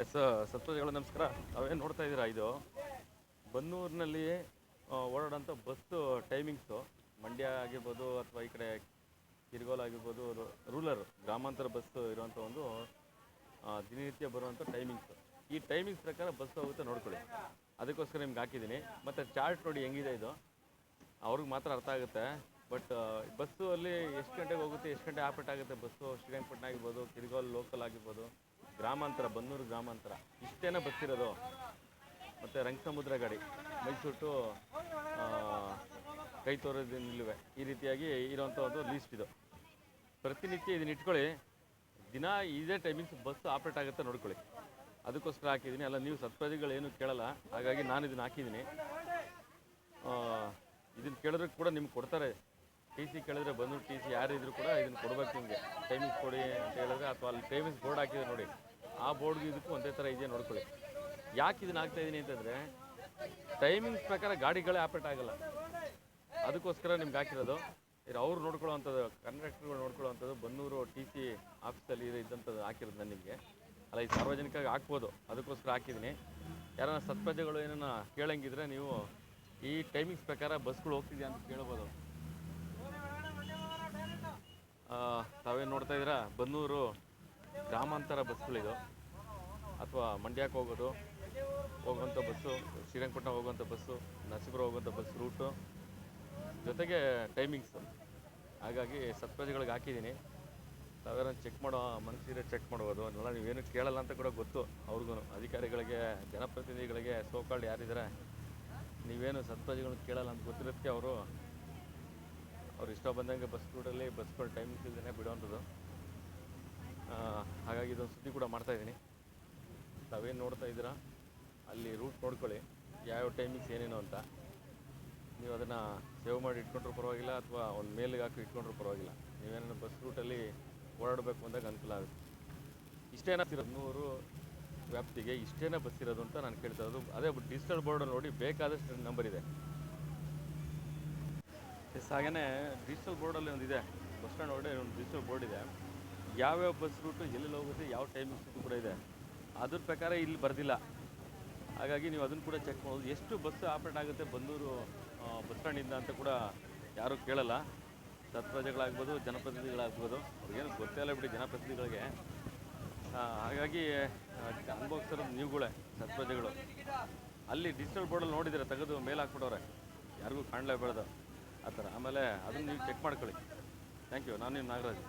S ಸತ್ವಜಿಗಳು ನಮಸ್ಕಾರ. ಅವೇನು ನೋಡ್ತಾ ಇದ್ದೀರಾ, ಇದು ಬನ್ನೂರಿನಲ್ಲಿ ಓಡಾಡೋಂಥ ಬಸ್ಸು ಟೈಮಿಂಗ್ಸು. ಮಂಡ್ಯ ಆಗಿರ್ಬೋದು ಅಥವಾ ಈ ಕಡೆ ಕಿರ್ಗೋಲ್ ಆಗಿರ್ಬೋದು, ಗ್ರಾಮಾಂತರ ಬಸ್ಸು ಇರುವಂಥ ಒಂದು ದಿನನಿತ್ಯ ಬರುವಂಥ ಟೈಮಿಂಗ್ಸು. ಈ ಟೈಮಿಂಗ್ಸ್ ಪ್ರಕಾರ ಬಸ್ ಹೋಗುತ್ತೆ ನೋಡ್ಕೊಳ್ಳಿ. ಅದಕ್ಕೋಸ್ಕರ ನಿಮ್ಗೆ ಹಾಕಿದ್ದೀನಿ. ಮತ್ತು ಚಾರ್ಟ್ ನೋಡಿ ಹೆಂಗಿದೆ ಇದು, ಅವ್ರಿಗೆ ಮಾತ್ರ ಅರ್ಥ ಆಗುತ್ತೆ. ಬಟ್ ಬಸ್ಸು ಅಲ್ಲಿ ಎಷ್ಟು ಗಂಟೆಗೆ ಹೋಗುತ್ತೆ, ಎಷ್ಟು ಗಂಟೆ ಆಪರೇಟ್ ಆಗುತ್ತೆ ಬಸ್ಸು, ಶ್ರೀರಂಗಪಟ್ಟಣ ಆಗಿರ್ಬೋದು, ಕಿರ್ಗೋಲ್ ಲೋಕಲ್ ಆಗಿರ್ಬೋದು, ಗ್ರಾಮಾಂತರ, ಬನ್ನೂರು ಗ್ರಾಮಾಂತರ, ಇಷ್ಟೇನೇ ಬಸ್ ಇರೋದು. ಮತ್ತು ರಂಗಸಮುದ್ರ ಗಾಡಿ, ಮೈಸೂರು ಟು ಕೈ ತೋರೋದು ನಿಲ್ಲುವೆ, ಈ ರೀತಿಯಾಗಿ ಇರೋವಂಥ ಒಂದು ಲೀಸ್ಟ್ ಇದು. ಪ್ರತಿನಿತ್ಯ ಇದನ್ನ ಇಟ್ಕೊಳ್ಳಿ, ದಿನ ಇದೇ ಟೈಮಿಂಗ್ಸ್ ಬಸ್ ಆಪ್ರೇಟ್ ಆಗುತ್ತೆ ನೋಡ್ಕೊಳ್ಳಿ. ಅದಕ್ಕೋಸ್ಕರ ಹಾಕಿದ್ದೀನಿ. ಅಲ್ಲ, ನೀವು ಸತ್ಪ್ರಜೆಗಳೇನು ಕೇಳಲ್ಲ, ಹಾಗಾಗಿ ನಾನು ಇದನ್ನು ಹಾಕಿದ್ದೀನಿ. ಇದನ್ನು ಕೇಳಿದ್ರೆ ಕೂಡ ನಿಮ್ಗೆ ಕೊಡ್ತಾರೆ. ಟಿ ಸಿ ಕೇಳಿದ್ರೆ ಬನ್ನೂರು ಟಿ ಸಿ ಯಾರಿದ್ರು ಕೂಡ ಇದನ್ನು ಕೊಡ್ಬೇಕು ನಿಮಗೆ. ಟೈಮಿಂಗ್ಸ್ ಕೊಡಿ ಅಂತ ಹೇಳಿದ್ರೆ, ಅಥವಾ ಅಲ್ಲಿ ಟೈಮಿಂಗ್ಸ್ ಬೋರ್ಡ್ ಹಾಕಿದೆ ನೋಡಿ, ಆ ಬೋರ್ಡ್ಗೆ ಇದಕ್ಕೂ ಒಂದೇ ಥರ ಇದೆಯಾ ನೋಡ್ಕೊಳ್ಳಿ. ಯಾಕೆ ಇದನ್ನು ಹಾಕ್ತಾಯಿದ್ದೀನಿ ಅಂತಂದರೆ, ಟೈಮಿಂಗ್ಸ್ ಪ್ರಕಾರ ಗಾಡಿಗಳೇ ಆಪ್ರೇಟ್ ಆಗೋಲ್ಲ. ಅದಕ್ಕೋಸ್ಕರ ನಿಮ್ಗೆ ಹಾಕಿರೋದು. ಅವ್ರು ನೋಡ್ಕೊಳ್ಳೋವಂಥದ್ದು, ಕಂಡಕ್ಟರ್ಗಳು ನೋಡ್ಕೊಳ್ಳೋವಂಥದ್ದು ಬನ್ನೂರು ಟಿ ಸಿ ಆಫೀಸಲ್ಲಿ ಇದ್ದಂಥದ್ದು ಹಾಕಿರೋದು ನಾನು ನಿಮಗೆ. ಅಲ್ಲ, ಈ ಸಾರ್ವಜನಿಕವಾಗಿ ಹಾಕ್ಬೋದು, ಅದಕ್ಕೋಸ್ಕರ ಹಾಕಿದ್ದೀನಿ. ಯಾರನ್ನ ಸತ್ಪ್ರಜೆಗಳು ಏನನ್ನ ಕೇಳಂಗಿದ್ರೆ ನೀವು ಈ ಟೈಮಿಂಗ್ಸ್ ಪ್ರಕಾರ ಬಸ್ಗಳು ಹೋಗ್ತಿದೆಯಾ ಅಂತ ಕೇಳ್ಬೋದು. ತಾವೇನು ನೋಡ್ತಾ ಇದ್ದೀರಾ, ಬನ್ನೂರು ಗ್ರಾಮಾಂತರ ಬಸ್ಗಳಿದು, ಅಥವಾ ಮಂಡ್ಯಕ್ಕೆ ಹೋಗುವಂಥ ಬಸ್ಸು, ಶ್ರೀರಂಗಪಟ್ಟಣ ಹೋಗುವಂಥ ಬಸ್ಸು, ನರಸೀಪುರ ಹೋಗುವಂಥ ಬಸ್ ರೂಟು, ಜೊತೆಗೆ ಟೈಮಿಂಗ್ಸು. ಹಾಗಾಗಿ ಸತ್ಪ್ರಜೆಗಳಿಗೆ ಹಾಕಿದ್ದೀನಿ. ತಾವೇನೋ ಚೆಕ್ ಮಾಡೋ ಮನಸ್ಸಿದ್ರೆ ಚೆಕ್ ಮಾಡ್ಬೋದು. ಅದನ್ನೆಲ್ಲ ನೀವೇನು ಕೇಳಲ್ಲ ಅಂತ ಕೂಡ ಗೊತ್ತು ಅವ್ರಿಗೂ, ಅಧಿಕಾರಿಗಳಿಗೆ, ಜನಪ್ರತಿನಿಧಿಗಳಿಗೆ, ಸೋಕಾಲ್ಡ್ ಯಾರಿದ್ದಾರೆ, ನೀವೇನು ಸತ್ಪ್ರಜೆಗಳನ್ನ ಕೇಳಲ್ಲ ಅಂತ ಗೊತ್ತಿರೋದಕ್ಕೆ ಅವ್ರು ಇಷ್ಟ ಬಂದಂಗೆ ಬಸ್ ರೂಟಲ್ಲಿ ಬಸ್ಗಳು ಟೈಮಿಂಗ್ಸ್ ಇಲ್ಲದೇ ಬಿಡುವಂಥದ್ದು. ಹಾಗಾಗಿ ಇದೊಂದು ಸುದ್ದಿ ಕೂಡ ಮಾಡ್ತಾಯಿದ್ದೀನಿ. ತಾವೇನು ನೋಡ್ತಾ ಇದ್ದೀರಾ, ಅಲ್ಲಿ ರೂಟ್ ನೋಡ್ಕೊಳ್ಳಿ, ಯಾವ್ಯಾವ ಟೈಮಿಂಗ್ಸ್ ಏನೇನು ಅಂತ. ನೀವು ಅದನ್ನು ಸೇವ್ ಮಾಡಿ ಇಟ್ಕೊಂಡ್ರೂ ಪರವಾಗಿಲ್ಲ, ಅಥವಾ ಒಂದು ಮೇಲಿಗೆ ಹಾಕಿ ಇಟ್ಕೊಂಡ್ರೂ ಪರವಾಗಿಲ್ಲ. ನೀವೇನೋ ಬಸ್ ರೂಟಲ್ಲಿ ಓಡಾಡಬೇಕು ಅಂದಾಗ ಅನುಕೂಲ ಆಗುತ್ತೆ. ಇಷ್ಟೇನ ಬನ್ನೂರು ವ್ಯಾಪ್ತಿಗೆ ಇಷ್ಟೇನೇ ಬಸ್ ಇರೋದು ಅಂತ ನಾನು ಕೇಳ್ತಾ ಇರೋದು. ಅದೇ ಡಿಜಿಟಲ್ ಬೋರ್ಡ್ ನೋಡಿ, ಬೇಕಾದಷ್ಟು ನಂಬರ್ ಇದೆ. ಹಾಗೆಯೇ ಡಿಜಿಟಲ್ ಬೋರ್ಡಲ್ಲಿ ಒಂದಿದೆ, ಬಸ್ ಸ್ಟ್ಯಾಂಡ್ ಒಳಗಡೆ ಒಂದು ಡಿಜಿಟಲ್ ಬೋರ್ಡ್ ಇದೆ. ಯಾವ್ಯಾವ ಬಸ್ ರೂಟು ಎಲ್ಲೆಲ್ಲಿ ಹೋಗುತ್ತೆ, ಯಾವ ಟೈಮಿಂಗ್ಸ್ ಕೂಡ ಇದೆ. ಅದ್ರ ಪ್ರಕಾರ ಇಲ್ಲಿ ಬರ್ದಿಲ್ಲ. ಹಾಗಾಗಿ ನೀವು ಅದನ್ನು ಕೂಡ ಚೆಕ್ ಮಾಡ್ಬೋದು. ಎಷ್ಟು ಬಸ್ ಆಪ್ರೇಟ್ ಆಗುತ್ತೆ ಬನ್ನೂರು ಬಸ್ ಸ್ಟ್ಯಾಂಡಿಂದ ಅಂತ ಕೂಡ ಯಾರೂ ಕೇಳಲ್ಲ. ಸತ್ಪ್ರಜೆಗಳಾಗ್ಬೋದು, ಜನಪ್ರತಿನಿಧಿಗಳಾಗ್ಬೋದು, ಅವ್ರಿಗೇನು ಗೊತ್ತೇ ಇಲ್ಲ ಬಿಡಿ ಜನಪ್ರತಿನಿಧಿಗಳಿಗೆ. ಹಾಗಾಗಿ ಅನುಭವಿಸ್ತಿರೋದು ನೀವುಗಳೇ, ಸತ್ಪ್ರಜೆಗಳು. ಅಲ್ಲಿ ಡಿಜಿಟಲ್ ಬೋರ್ಡಲ್ಲಿ ನೋಡಿದರೆ ತೆಗೆದು ಮೇಲೆ ಹಾಕ್ಬಿಟ್ಟವ್ರೆ, ಯಾರಿಗೂ ಕಾಣಲೇಬೇಡ್ದು ಆ ಥರ. ಆಮೇಲೆ ಅದನ್ನು ನೀವು ಚೆಕ್ ಮಾಡ್ಕೊಳ್ಳಿ. Thank you. ನಾನು ನಿಮ್ಮ ನಾಗರಾಜ್.